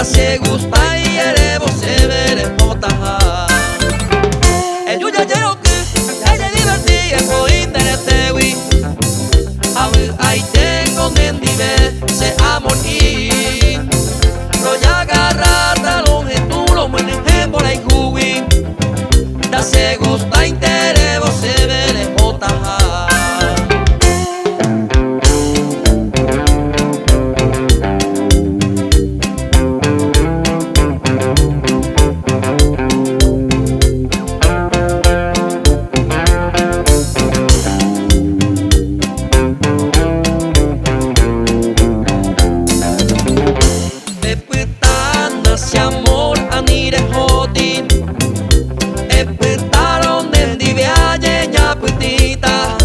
se gusta y erevo se vere motaja. El yuya yero que ella divertía por internet wi. Ahí tengo mendive se amor y roya agarrata lo que tú lo muenes por ahí juwi. Da se gusta interebo se vere motaja. Se amor anire hodin epetaron den divya yeña putita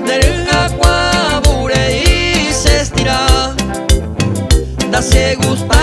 del agua bure y se estira da se gusta